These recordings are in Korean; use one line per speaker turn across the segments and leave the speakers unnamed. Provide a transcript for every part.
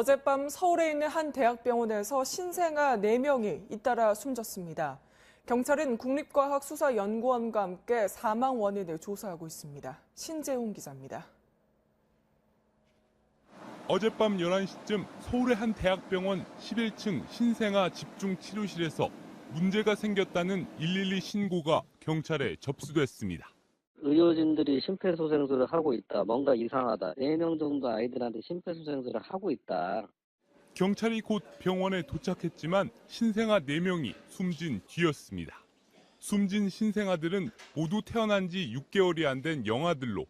어젯밤 서울에 있는 한 대학병원에서 신생아 4명이 잇따라 숨졌습니다. 경찰은 국립과학수사연구원과 함께 사망 원인을 조사하고 있습니다. 신재훈 기자입니다.
어젯밤 11시쯤 서울의 한 대학병원 11층 신생아 집중치료실에서 문제가 생겼다는 112 신고가 경찰에 접수됐습니다.
의료진들이 심폐소생술을 하고 있다. 뭔가 이상하다. 4명 정도 아이들한테 심폐소생술을 하고 있다.
경찰이 곧 병원에 도착했지만 신생아 4명이 숨진 뒤였습니다. 숨진 신생아들은 모두 태어난 지 6개월이 안 된 영아들로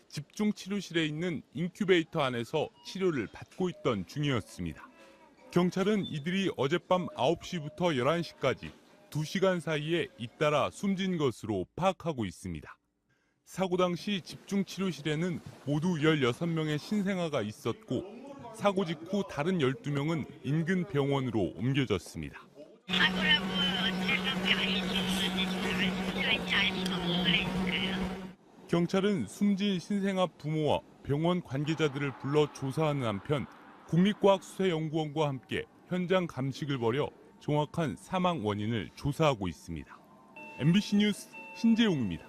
집중치료실에 있는 인큐베이터 안에서 치료를 받고 있던 중이었습니다. 경찰은 이들이 어젯밤 9시부터 11시까지 2시간 사이에 잇따라 숨진 것으로 파악하고 있습니다. 사고 당시 집중치료실에는 모두 16명의 신생아가 있었고 사고 직후 다른 12명은 인근 병원으로 옮겨졌습니다. 경찰은 숨진 신생아 부모와 병원 관계자들을 불러 조사하는 한편 국립과학수사연구원과 함께 현장 감식을 벌여 정확한 사망 원인을 조사하고 있습니다. MBC 뉴스 신재웅입니다.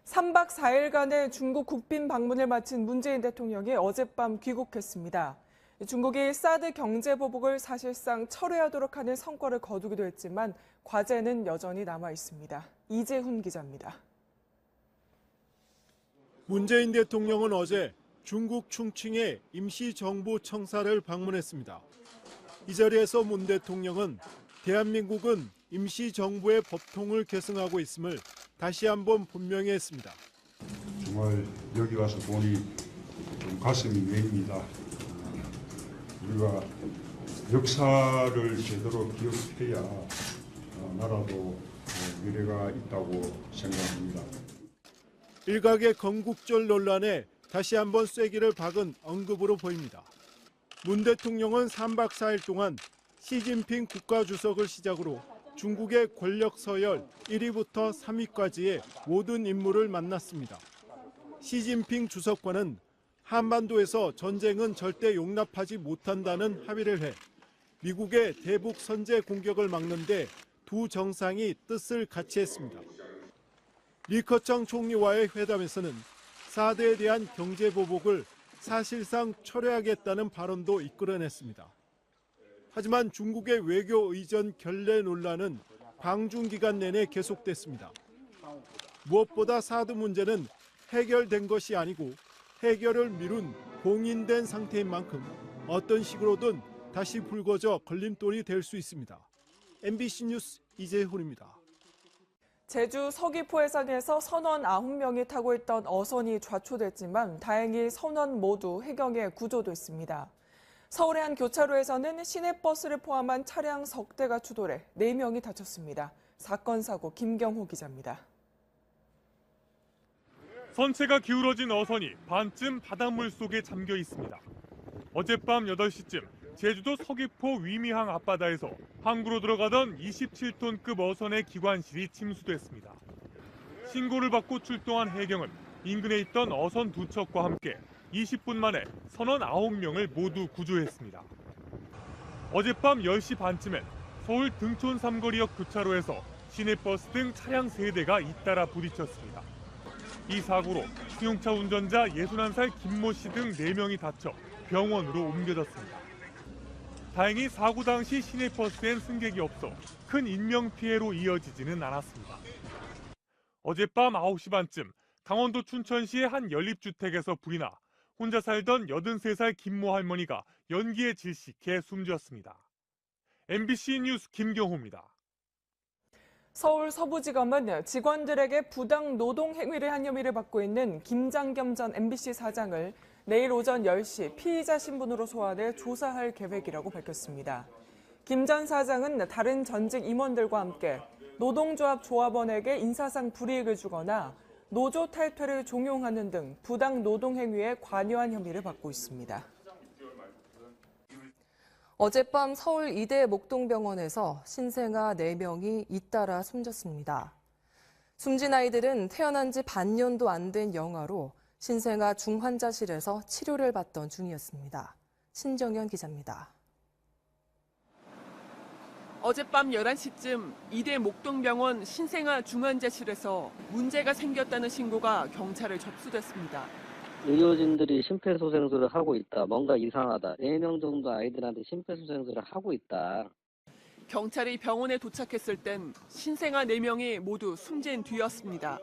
3박 4일간의 중국 국빈 방문을 마친 문재인 대통령이 어젯밤 귀국했습니다. 중국이 사드 경제 보복을 사실상 철회하도록 하는 성과를 거두기도 했지만 과제는 여전히 남아 있습니다. 이재훈 기자입니다.
문재인 대통령은 어제 중국 충칭의 임시정부청사를 방문했습니다. 이 자리에서 문 대통령은 대한민국은 임시정부의 법통을 계승하고 있음을 다시 한번 분명히 했습니다.
정말 여기 와서 보니 좀 가슴이 메입니다. 우리가 역사를 제대로 기억해야 나라도 미래가 있다고 생각합니다.
일각의 건국절 논란에 다시 한번 쐐기를 박은 언급으로 보입니다. 문 대통령은 3박 4일 동안 시진핑 국가주석을 시작으로 중국의 권력 서열 1위부터 3위까지의 모든 인물을 만났습니다. 시진핑 주석과는 한반도에서 전쟁은 절대 용납하지 못한다는 합의를 해 미국의 대북 선제 공격을 막는 데 두 정상이 뜻을 같이 했습니다. 리커창 총리와의 회담에서는 사드에 대한 경제 보복을 사실상 철회하겠다는 발언도 이끌어냈습니다. 하지만 중국의 외교 의전 결례 논란은 방중 기간 내내 계속됐습니다. 무엇보다 사드 문제는 해결된 것이 아니고 해결을 미룬 봉인된 상태인 만큼 어떤 식으로든 다시 불거져 걸림돌이 될 수 있습니다. MBC 뉴스 이재훈입니다.
제주 서귀포 해상에서 선원 9명이 타고 있던 어선이 좌초됐지만 다행히 선원 모두 해경에 구조됐습니다. 서울의 한 교차로에서는 시내버스를 포함한 차량 석 대가 추돌해 4명이 다쳤습니다. 사건 사고 김경호 기자입니다.
선체가 기울어진 어선이 반쯤 바닷물 속에 잠겨 있습니다. 어젯밤 8시쯤 제주도 서귀포 위미항 앞바다에서 항구로 들어가던 27톤급 어선의 기관실이 침수됐습니다. 신고를 받고 출동한 해경은 인근에 있던 어선 2척과 함께 20분 만에 선원 9명을 모두 구조했습니다. 어젯밤 10시 반쯤엔 서울 등촌 삼거리역 교차로에서 시내버스 등 차량 3대가 잇따라 부딪혔습니다. 이 사고로 승용차 운전자 61살 김모 씨 등 4명이 다쳐 병원으로 옮겨졌습니다. 다행히 사고 당시 시내버스엔 승객이 없어 큰 인명피해로 이어지지는 않았습니다. 어젯밤 9시 반쯤 강원도 춘천시의 한 연립주택에서 불이 나 혼자 살던 83살 김모 할머니가 연기에 질식해 숨졌습니다. MBC 뉴스 김경호입니다.
서울 서부지검은 직원들에게 부당 노동 행위를 한 혐의를 받고 있는 김장겸 전 MBC 사장을 내일 오전 10시 피의자 신분으로 소환해 조사할 계획이라고 밝혔습니다. 김 전 사장은 다른 전직 임원들과 함께 노동조합 조합원에게 인사상 불이익을 주거나 노조 탈퇴를 종용하는 등 부당 노동 행위에 관여한 혐의를 받고 있습니다. 어젯밤 서울 이대 목동병원에서 신생아 4명이 잇따라 숨졌습니다. 숨진 아이들은 태어난 지 반년도 안 된 영아로 신생아 중환자실에서 치료를 받던 중이었습니다.
신정현 기자입니다.
어젯밤 11시쯤 이대 목동병원 신생아 중환자실에서 문제가 생겼다는 신고가 경찰에 접수됐습니다.
의료진들이 심폐소생술을 하고 있다. 뭔가 이상하다. 4명 정도 아이들한테 심폐소생술을 하고 있다.
경찰이 병원에 도착했을 땐 신생아 4명이 모두 숨진 뒤였습니다.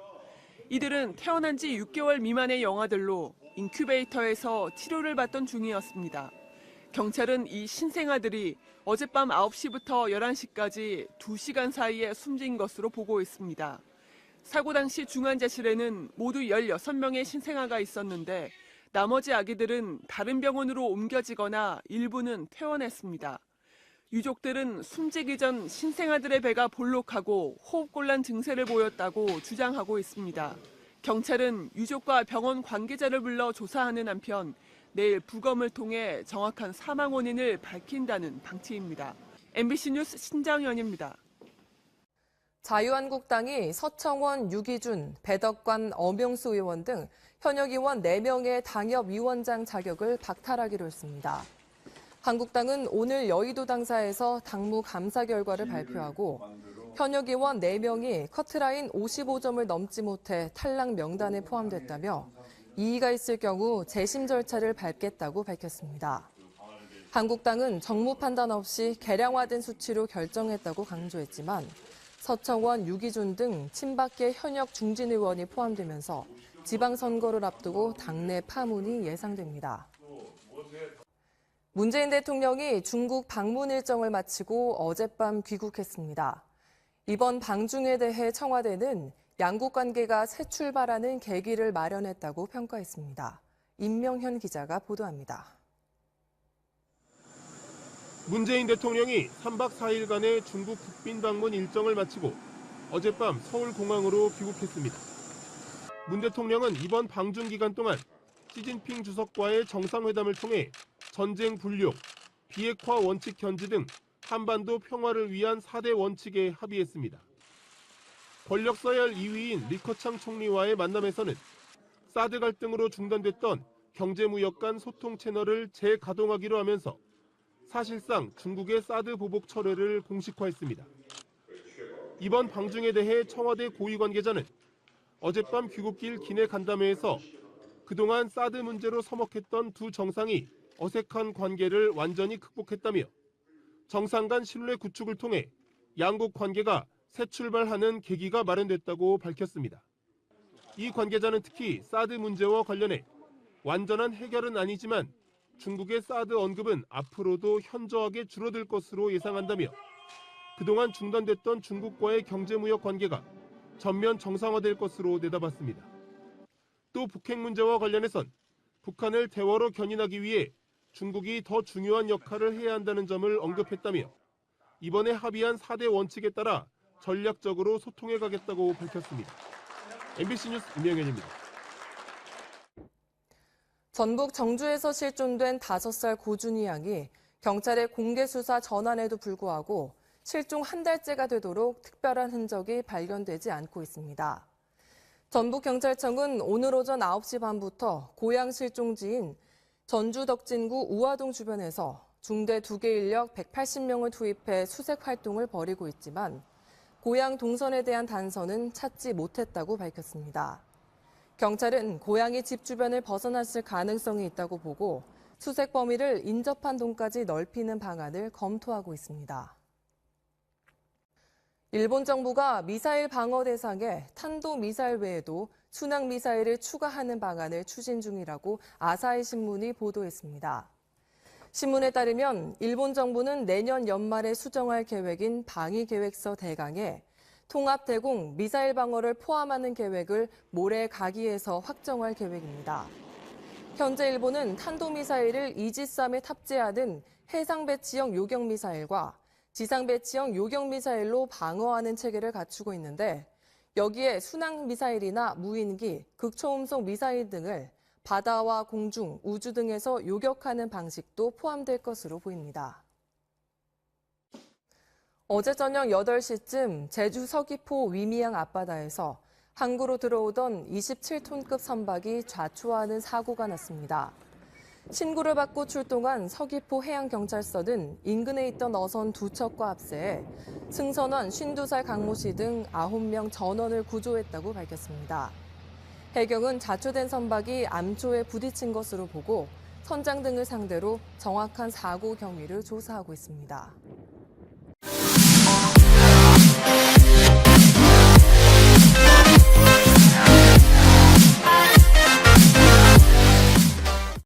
이들은 태어난 지 6개월 미만의 영아들로 인큐베이터에서 치료를 받던 중이었습니다. 경찰은 이 신생아들이 어젯밤 9시부터 11시까지 2시간 사이에 숨진 것으로 보고 있습니다. 사고 당시 중환자실에는 모두 16명의 신생아가 있었는데 나머지 아기들은 다른 병원으로 옮겨지거나 일부는 퇴원했습니다. 유족들은 숨지기 전 신생아들의 배가 볼록하고 호흡곤란 증세를 보였다고 주장하고 있습니다. 경찰은 유족과 병원 관계자를 불러 조사하는 한편 내일 부검을 통해 정확한 사망 원인을 밝힌다는 방침입니다. MBC 뉴스 신정현입니다.
자유한국당이 서청원, 유기준, 배덕관, 엄영수 의원 등 현역 의원 4명의 당협위원장 자격을 박탈하기로 했습니다. 한국당은 오늘 여의도 당사에서 당무 감사 결과를 발표하고 현역 의원 4명이 커트라인 55점을 넘지 못해 탈락 명단에 포함됐다며 이의가 있을 경우 재심 절차를 밟겠다고 밝혔습니다. 한국당은 정무 판단 없이 계량화된 수치로 결정했다고 강조했지만 서청원, 유기준 등 친박계 현역 중진 의원이 포함되면서 지방선거를 앞두고 당내 파문이 예상됩니다. 문재인 대통령이 중국 방문 일정을 마치고 어젯밤 귀국했습니다. 이번 방중에 대해 청와대는 양국 관계가 새 출발하는 계기를 마련했다고 평가했습니다. 임명현 기자가 보도합니다.
문재인 대통령이 3박 4일간의 중국 국빈 방문 일정을 마치고 어젯밤 서울공항으로 귀국했습니다. 문 대통령은 이번 방중 기간 동안 시진핑 주석과의 정상회담을 통해 전쟁 불력, 비핵화 원칙 견지 등 한반도 평화를 위한 4대 원칙에 합의했습니다. 권력 서열 2위인 리커창 총리와의 만남에서는 사드 갈등으로 중단됐던 경제무역 간 소통 채널을 재가동하기로 하면서 사실상 중국의 사드 보복 철회를 공식화했습니다. 이번 방중에 대해 청와대 고위 관계자는 어젯밤 귀국길 기내 간담회에서 그동안 사드 문제로 서먹했던 두 정상이 어색한 관계를 완전히 극복했다며 정상 간 신뢰 구축을 통해 양국 관계가 새 출발하는 계기가 마련됐다고 밝혔습니다. 이 관계자는 특히 사드 문제와 관련해 완전한 해결은 아니지만 중국의 사드 언급은 앞으로도 현저하게 줄어들 것으로 예상한다며 그동안 중단됐던 중국과의 경제무역 관계가 전면 정상화될 것으로 내다봤습니다. 또 북핵 문제와 관련해선 북한을 대화로 견인하기 위해 중국이 더 중요한 역할을 해야 한다는 점을 언급했다며 이번에 합의한 4대 원칙에 따라 전략적으로 소통해 가겠다고 밝혔습니다. MBC 뉴스 임명현입니다.
전북 정주에서 실종된 5살 고준희 양이 경찰의 공개 수사 전환에도 불구하고 실종 한 달째가 되도록 특별한 흔적이 발견되지 않고 있습니다. 전북경찰청은 오늘 오전 9시 반부터 고양 실종지인 전주 덕진구 우화동 주변에서 중대 2개 인력 180명을 투입해 수색 활동을 벌이고 있지만 고양 동선에 대한 단서는 찾지 못했다고 밝혔습니다. 경찰은 고양이 집 주변을 벗어났을 가능성이 있다고 보고 수색 범위를 인접한 동까지 넓히는 방안을 검토하고 있습니다. 일본 정부가 미사일 방어 대상에 탄도미사일 외에도 순항미사일을 추가하는 방안을 추진 중이라고 아사히 신문이 보도했습니다. 신문에 따르면 일본 정부는 내년 연말에 수정할 계획인 방위계획서 대강에 통합대공 미사일 방어를 포함하는 계획을 모레 가기에서 확정할 계획입니다. 현재 일본은 탄도미사일을 이지스함에 탑재하는 해상배치형 요격미사일과 지상배치형 요격미사일로 방어하는 체계를 갖추고 있는데 여기에 순항미사일이나 무인기, 극초음속 미사일 등을 바다와 공중, 우주 등에서 요격하는 방식도 포함될 것으로 보입니다. 어제 저녁 8시쯤 제주 서귀포 위미양 앞바다에서 항구로 들어오던 27톤급 선박이 좌초하는 사고가 났습니다. 신고를 받고 출동한 서귀포 해양경찰서는 인근에 있던 어선 2척과 합세해 승선원 52살 강모 씨 등 9명 전원을 구조했다고 밝혔습니다. 해경은 자초된 선박이 암초에 부딪힌 것으로 보고 선장 등을 상대로 정확한 사고 경위를 조사하고 있습니다.